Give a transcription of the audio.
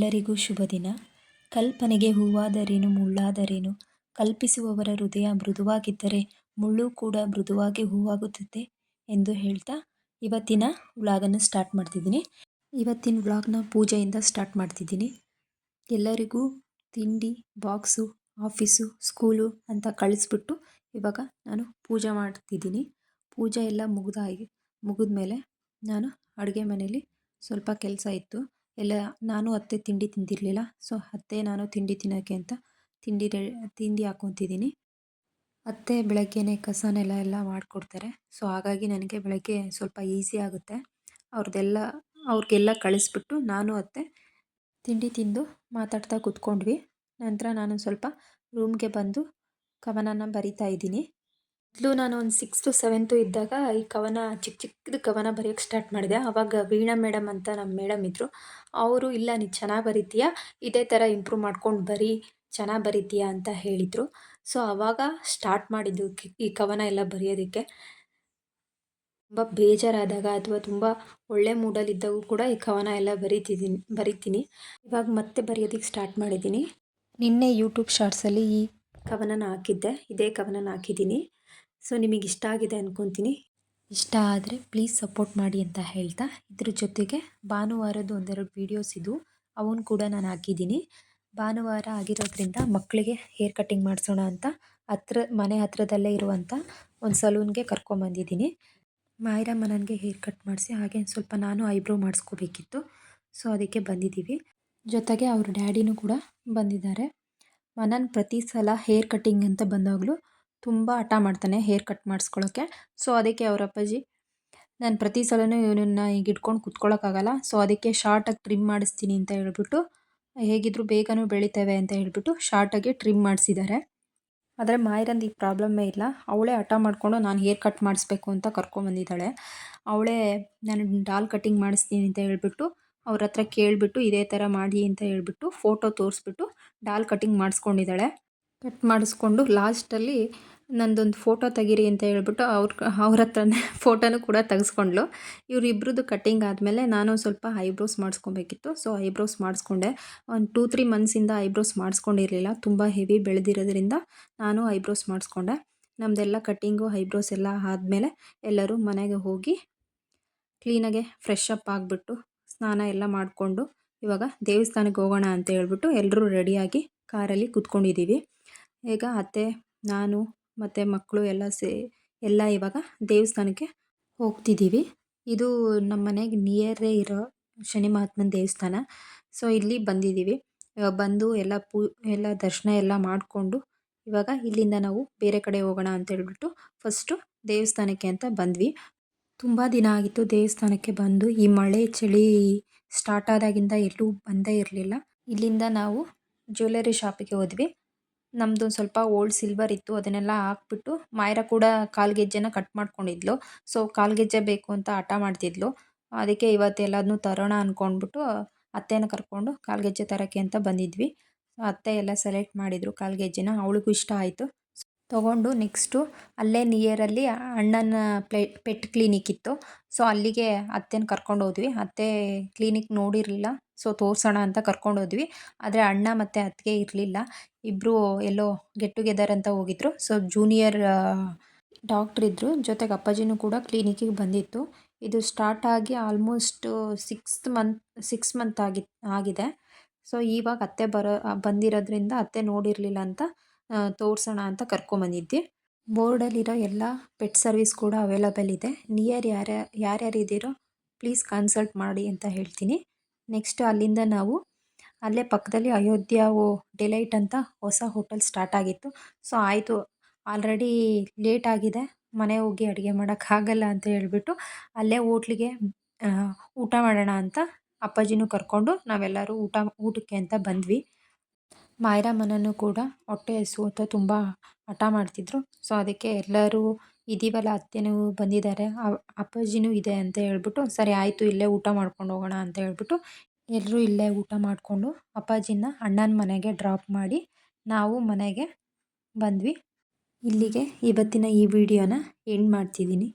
ಎಲ್ಲರಿಗೂ ಶುಭ ದಿನ. ಕಲ್ಪನೆಗೆ ಹೂವಾದರೇನು ಮುಳ್ಳಾದರೇನು, ಕಲ್ಪಿಸುವವರ ಹೃದಯ ಮೃದುವಾಗಿದ್ದರೆ ಮುಳ್ಳು ಕೂಡ ಮೃದುವಾಗಿ ಹೂವಾಗುತ್ತದೆ ಎಂದು ಹೇಳ್ತಾ ಇವತ್ತಿನ ವ್ಲಾಗನ್ನು ಸ್ಟಾರ್ಟ್ ಮಾಡ್ತಿದ್ದೀನಿ. ಇವತ್ತಿನ ವ್ಲಾಗ್ನ ಪೂಜೆಯಿಂದ ಸ್ಟಾರ್ಟ್ ಮಾಡ್ತಿದ್ದೀನಿ. ಎಲ್ಲರಿಗೂ ತಿಂಡಿ ಬಾಕ್ಸು, ಆಫೀಸು, ಸ್ಕೂಲು ಅಂತ ಕಳಿಸ್ಬಿಟ್ಟು ಇವಾಗ ನಾನು ಪೂಜೆ ಮಾಡ್ತಿದ್ದೀನಿ. ಪೂಜೆ ಎಲ್ಲ ಮುಗಿದ್ಮೇಲೆ ನಾನು ಅಡುಗೆ ಮನೇಲಿ ಸ್ವಲ್ಪ ಕೆಲಸ ಇತ್ತು. ನಾನು ಅತ್ತೆ ತಿಂಡಿ ತಿಂದಿರಲಿಲ್ಲ. ಸೊ ಅತ್ತೆ ನಾನು ತಿಂಡಿ ತಿನ್ನೋಕ್ಕೆ ಅಂತ ತಿಂಡಿ ಹಾಕ್ಕೊತಿದ್ದೀನಿ. ಅತ್ತೆ ಬೆಳಗ್ಗೆನೇ ಕಸನೆಲ್ಲ ಎಲ್ಲ ಮಾಡಿಕೊಡ್ತಾರೆ. ಸೊ ಹಾಗಾಗಿ ನನಗೆ ಬೆಳಗ್ಗೆ ಸ್ವಲ್ಪ ಈಸಿ ಆಗುತ್ತೆ. ಅವ್ರಿಗೆಲ್ಲ ಕಳಿಸ್ಬಿಟ್ಟು ನಾನು ಅತ್ತೆ ತಿಂಡಿ ತಿಂದು ಮಾತಾಡ್ತಾ ಕೂತ್ಕೊಂಡ್ವಿ. ನಂತರ ನಾನು ಸ್ವಲ್ಪ ರೂಮ್ಗೆ ಬಂದು ಕವನನ ಬರಿತಾ ಇದ್ದೀನಿ. ನಾನು ಒಂದು 6th 7th ಇದ್ದಾಗ ಈ ಚಿಕ್ಕದು ಕವನ ಬರೆಯೋಕ್ಕೆ ಸ್ಟಾರ್ಟ್ ಮಾಡಿದೆ. ಆವಾಗ ವೀಣಾ ಮೇಡಮ್ ಅಂತ ನಮ್ಮ ಮೇಡಮ್ ಇದ್ದರು. ಅವರು ಇಲ್ಲ ನೀನು ಚೆನ್ನಾಗಿ ಬರಿತೀಯ, ಇದೇ ಥರ ಇಂಪ್ರೂವ್ ಮಾಡ್ಕೊಂಡು ಚೆನ್ನಾಗಿ ಬರಿತೀಯ ಅಂತ ಹೇಳಿದರು. ಸೊ ಆವಾಗ ಸ್ಟಾರ್ಟ್ ಮಾಡಿದ್ದು ಈ ಕವನ ಎಲ್ಲ ಬರೆಯೋದಕ್ಕೆ. ತುಂಬ ಬೇಜಾರಾದಾಗ ಅಥವಾ ತುಂಬ ಒಳ್ಳೆ ಮೂಡಲ್ಲಿದ್ದಾಗೂ ಕೂಡ ಈ ಕವನ ಎಲ್ಲ ಬರಿತೀನಿ. ಇವಾಗ ಮತ್ತೆ ಬರೆಯೋದಕ್ಕೆ ಸ್ಟಾರ್ಟ್ ಮಾಡಿದ್ದೀನಿ. ನಿನ್ನೆ ಯೂಟ್ಯೂಬ್ ಶಾರ್ಟ್ಸಲ್ಲಿ ಈ ಕವನನ ಹಾಕಿದ್ದೆ, ಇದೇ ಕವನನ ಹಾಕಿದ್ದೀನಿ. ಸೊ ನಿಮಗೆ ಇಷ್ಟ ಆಗಿದೆ ಅಂದ್ಕೊತೀನಿ. ಇಷ್ಟ ಆದರೆ ಪ್ಲೀಸ್ ಸಪೋರ್ಟ್ ಮಾಡಿ ಅಂತ ಹೇಳ್ತಾ, ಇದ್ರ ಜೊತೆಗೆ ಭಾನುವಾರದ್ದು ಒಂದೆರಡು ವೀಡಿಯೋಸ್ ಇದ್ದು ಅವನು ಕೂಡ ನಾನು ಹಾಕಿದ್ದೀನಿ. ಭಾನುವಾರ ಆಗಿರೋದ್ರಿಂದ ಮಕ್ಕಳಿಗೆ ಹೇರ್ ಕಟ್ಟಿಂಗ್ ಮಾಡಿಸೋಣ ಅಂತ ಮನೆ ಹತ್ರದಲ್ಲೇ ಇರುವಂಥ ಒಂದು ಸಲೂನ್ಗೆ ಕರ್ಕೊಂಬಂದಿದ್ದೀನಿ. ಮಾಯರಾ ನನಗೆ ಹೇರ್ ಕಟ್ ಮಾಡಿಸಿ, ಹಾಗೆ ಸ್ವಲ್ಪ ನಾನು ಐಬ್ರೋ ಮಾಡಿಸ್ಕೋಬೇಕಿತ್ತು. ಸೊ ಅದಕ್ಕೆ ಬಂದಿದ್ದೀವಿ. ಜೊತೆಗೆ ಅವ್ರ ಡ್ಯಾಡಿನೂ ಕೂಡ ಬಂದಿದ್ದಾರೆ. ಮನನ್ ಪ್ರತಿ ಸಲ ಹೇರ್ ಕಟ್ಟಿಂಗ್ ಅಂತ ಬಂದಾಗಲೂ ತುಂಬ ಹಠ ಮಾಡ್ತಾನೆ ಹೇರ್ ಕಟ್ ಮಾಡಿಸ್ಕೊಳ್ಳೋಕ್ಕೆ. ಸೊ ಅದಕ್ಕೆ ಅವ್ರ ಅಪ್ಪಾಜಿ, ನಾನು ಪ್ರತಿ ಸಲನೂ ಇವನನ್ನು ಈಗ ಇಟ್ಕೊಂಡು ಕೂತ್ಕೊಳ್ಳೋಕ್ಕಾಗಲ್ಲ, ಸೊ ಅದಕ್ಕೆ ಶಾರ್ಟಾಗಿ ಟ್ರಿಮ್ ಮಾಡಿಸ್ತೀನಿ ಅಂತ ಹೇಳ್ಬಿಟ್ಟು, ಹೇಗಿದ್ರು ಬೇಗನೂ ಬೆಳಿತೇವೆ ಅಂತ ಹೇಳ್ಬಿಟ್ಟು ಶಾರ್ಟಾಗಿ ಟ್ರಿಮ್ ಮಾಡಿಸಿದ್ದಾರೆ. ಆದರೆ ಮಾಯರಂದು ಈ ಪ್ರಾಬ್ಲಮ್ಮೇ ಇಲ್ಲ. ಅವಳೇ ಹಠ ಮಾಡಿಕೊಂಡು ನಾನು ಹೇರ್ ಕಟ್ ಮಾಡಿಸ್ಬೇಕು ಅಂತ ಕರ್ಕೊಂಬಂದಿದ್ದಾಳೆ. ಅವಳೇ ನಾನು ಡಾಲ್ ಕಟ್ಟಿಂಗ್ ಮಾಡಿಸ್ತೀನಿ ಅಂತ ಹೇಳ್ಬಿಟ್ಟು ಅವ್ರ ಹತ್ರ ಕೇಳಿಬಿಟ್ಟು ಇದೇ ಥರ ಮಾಡಿ ಅಂತ ಹೇಳ್ಬಿಟ್ಟು ಫೋಟೋ ತೋರಿಸ್ಬಿಟ್ಟು ಡಾಲ್ ಕಟ್ಟಿಂಗ್ ಮಾಡಿಸ್ಕೊಂಡಿದ್ದಾಳೆ. ಕಟ್ ಮಾಡಿಸ್ಕೊಂಡು ಲಾಸ್ಟಲ್ಲಿ ನಂದೊಂದು ಫೋಟೋ ತೆಗೀರಿ ಅಂತ ಹೇಳ್ಬಿಟ್ಟು ಅವ್ರ ಹತ್ರನೇ ಫೋಟೋನೂ ಕೂಡ ತೆಗೆಸ್ಕೊಂಡ್ಳು. ಇವರಿಬ್ರದ್ದು ಕಟ್ಟಿಂಗ್ ಆದಮೇಲೆ ನಾನು ಸ್ವಲ್ಪ ಐಬ್ರೋಸ್ ಮಾಡಿಸ್ಕೊಬೇಕಿತ್ತು. ಸೊ ಐಬ್ರೋಸ್ ಮಾಡಿಸ್ಕೊಂಡೆ. ಒಂದು 2-3 ಮಂತ್ಸಿಂದ ಐಬ್ರೋಸ್ ಮಾಡಿಸ್ಕೊಂಡಿರಲಿಲ್ಲ. ತುಂಬ ಹೆವಿ ಬೆಳೆದಿರೋದ್ರಿಂದ ನಾನು ಐಬ್ರೋಸ್ ಮಾಡಿಸ್ಕೊಂಡೆ. ನಮ್ಮದೆಲ್ಲ ಕಟ್ಟಿಂಗು ಐಬ್ರೋಸ್ ಎಲ್ಲ ಆದಮೇಲೆ ಎಲ್ಲರೂ ಮನೆಗೆ ಹೋಗಿ ಕ್ಲೀನಾಗೆ ಫ್ರೆಶ್ ಅಪ್ ಆಗಿಬಿಟ್ಟು ಸ್ನಾನ ಎಲ್ಲ ಮಾಡಿಕೊಂಡು ಇವಾಗ ದೇವಸ್ಥಾನಕ್ಕೆ ಹೋಗೋಣ ಅಂತ ಹೇಳ್ಬಿಟ್ಟು ಎಲ್ಲರೂ ರೆಡಿಯಾಗಿ ಕಾರಲ್ಲಿ ಕೂತ್ಕೊಂಡಿದ್ದೀವಿ. ಈಗ ಅತ್ತೆ, ನಾನು ಮತ್ತು ಮಕ್ಕಳು ಎಲ್ಲ ಇವಾಗ ದೇವಸ್ಥಾನಕ್ಕೆ ಹೋಗ್ತಿದ್ದೀವಿ. ಇದು ನಮ್ಮ ಮನೆಗೆ ನಿಯರೇ ಇರೋ ಶನಿ ಮಹಾತ್ಮನ ದೇವಸ್ಥಾನ. ಸೊ ಇಲ್ಲಿ ಬಂದಿದ್ದೀವಿ. ಬಂದು ಎಲ್ಲ ದರ್ಶನ ಎಲ್ಲ ಮಾಡಿಕೊಂಡು ಇವಾಗ ಇಲ್ಲಿಂದ ನಾವು ಬೇರೆ ಕಡೆ ಹೋಗೋಣ ಅಂತ ಹೇಳ್ಬಿಟ್ಟು ಫಸ್ಟು ದೇವಸ್ಥಾನಕ್ಕೆ ಅಂತ ಬಂದ್ವಿ. ತುಂಬ ದಿನ ಆಗಿತ್ತು ದೇವಸ್ಥಾನಕ್ಕೆ ಬಂದು. ಈ ಮಳೆ ಚಳಿ ಸ್ಟಾರ್ಟ್ ಆದಾಗಿಂದ ಎಲ್ಲೂ ಬಂದೇ ಇರಲಿಲ್ಲ. ಇಲ್ಲಿಂದ ನಾವು ಜ್ಯುವೆಲರಿ ಶಾಪಿಗೆ ಹೋದ್ವಿ. ನಮ್ಮದು ಸ್ವಲ್ಪ ಓಲ್ಡ್ ಸಿಲ್ವರ್ ಇತ್ತು, ಅದನ್ನೆಲ್ಲ ಹಾಕ್ಬಿಟ್ಟು ಮಾಯರಾ ಕೂಡ ಕಾಲ್ಗೆಜ್ಜೆನ ಕಟ್ ಮಾಡ್ಕೊಂಡಿದ್ಲು. ಸೊ ಕಾಲ್ಗೆಜ್ಜೆ ಬೇಕು ಅಂತ ಹಠ ಮಾಡ್ತಿದ್ಲು. ಅದಕ್ಕೆ ಇವತ್ತು ಎಲ್ಲದನ್ನೂ ತರೋಣ ಅಂದ್ಕೊಂಡ್ಬಿಟ್ಟು ಅತ್ತೆನ ಕರ್ಕೊಂಡು ಕಾಲ್ಗೆಜ್ಜೆ ತರೋಕ್ಕೆ ಅಂತ ಬಂದಿದ್ವಿ. ಅತ್ತೆ ಎಲ್ಲ ಸೆಲೆಕ್ಟ್ ಮಾಡಿದರು ಕಾಲ್ಗೆಜ್ಜೆನ. ಅವಳಿಗೂ ಇಷ್ಟ ಆಯಿತು. ತೊಗೊಂಡು ನೆಕ್ಸ್ಟು ಅಲ್ಲೇ ನಿಯರಲ್ಲಿ ಅಣ್ಣನ ಪೆಟ್ ಕ್ಲಿನಿಕ್ ಇತ್ತು. ಸೊ ಅಲ್ಲಿಗೆ ಅತ್ತೆನ ಕರ್ಕೊಂಡು ಹೋದ್ವಿ. ಅತ್ತೆ ಕ್ಲಿನಿಕ್ ನೋಡಿರಲಿಲ್ಲ, ಸೊ ತೋರಿಸೋಣ ಅಂತ ಕರ್ಕೊಂಡು ಹೋದ್ವಿ. ಆದರೆ ಅಣ್ಣ ಮತ್ತು ಅತ್ತಿಗೆ ಇರಲಿಲ್ಲ. ಇಬ್ಬರು ಎಲ್ಲೋ ಗೆಟ್ ಟುಗೆದರ್ ಅಂತ ಹೋಗಿದ್ರು. ಸೊ ಜೂನಿಯರ್ ಡಾಕ್ಟ್ರ್ ಇದ್ದರು. ಜೊತೆಗೆ ಅಪ್ಪಾಜಿನೂ ಕೂಡ ಕ್ಲಿನಿಕ್ಕಿಗೆ ಬಂದಿತ್ತು. ಇದು ಸ್ಟಾರ್ಟ್ ಆಗಿ ಆಲ್ಮೋಸ್ಟ್ 6 ಮಂತ್ ಆಗಿದೆ. ಸೊ ಇವಾಗ ಅತ್ತೆ ಬಂದಿರೋದ್ರಿಂದ ಅತ್ತೆ ನೋಡಿರಲಿಲ್ಲ ಅಂತ ತೋರಿಸೋಣ ಅಂತ ಕರ್ಕೊಂಬಂದಿದ್ದೆ. ಬೋರ್ಡಲ್ಲಿರೋ ಎಲ್ಲ ಪೆಟ್ ಸರ್ವಿಸ್ ಕೂಡ ಅವೈಲಬಲ್ ಇದೆ. ನಿಯರ್ ಯಾರ್ಯಾರಿದ್ದೀರೋ ಪ್ಲೀಸ್ ಕನ್ಸಲ್ಟ್ ಮಾಡಿ ಅಂತ ಹೇಳ್ತೀನಿ. ನೆಕ್ಸ್ಟ್ ಅಲ್ಲಿಂದ ನಾವು ಅಲ್ಲೇ ಪಕ್ಕದಲ್ಲಿ ಅಯೋಧ್ಯ ಡಿಲೈಟ್ ಅಂತ ಹೊಸ ಹೋಟೆಲ್ ಸ್ಟಾರ್ಟ್ ಆಗಿತ್ತು. ಸೊ ಆಯಿತು, ಆಲ್ರೆಡಿ ಲೇಟ್ ಆಗಿದೆ, ಮನೆ ಹೋಗಿ ಅಡುಗೆ ಮಾಡೋಕ್ಕಾಗಲ್ಲ ಅಂತ ಹೇಳ್ಬಿಟ್ಟು ಅಲ್ಲೇ ಹೋಟ್ಲಿಗೆ ಊಟ ಮಾಡೋಣ ಅಂತ ಅಪ್ಪಾಜಿನೂ ಕರ್ಕೊಂಡು ನಾವೆಲ್ಲರೂ ಊಟಕ್ಕೆ ಅಂತ ಬಂದ್ವಿ. ಮಾಯರಾ ಮನನೂ ಕೂಡ ಹೊಟ್ಟೆ ಹಸಿವು ಅಂತ ತುಂಬ ಹಠ ಮಾಡ್ತಿದ್ರು. ಸೊ ಅದಕ್ಕೆ ಎಲ್ಲರೂ ಇದೀವಲ್ಲ, ಅತ್ತೆನೂ ಬಂದಿದ್ದಾರೆ, ಅಪ್ಪಾಜಿನೂ ಇದೆ ಅಂತ ಹೇಳ್ಬಿಟ್ಟು ಸರಿ ಆಯಿತು ಇಲ್ಲೇ ಊಟ ಮಾಡ್ಕೊಂಡು ಹೋಗೋಣ ಅಂತ ಹೇಳ್ಬಿಟ್ಟು ಎಲ್ಲರೂ ಇಲ್ಲೇ ಊಟ ಮಾಡಿಕೊಂಡು ಅಪ್ಪಾಜಿನ ಅಣ್ಣನ ಮನೆಗೆ ಡ್ರಾಪ್ ಮಾಡಿ ನಾವು ಮನೆಗೆ ಬಂದ್ವಿ. ಇಲ್ಲಿಗೆ ಇವತ್ತಿನ ಈ ವಿಡಿಯೋನ ಎಂಡ್ ಮಾಡ್ತಿದ್ದೀನಿ.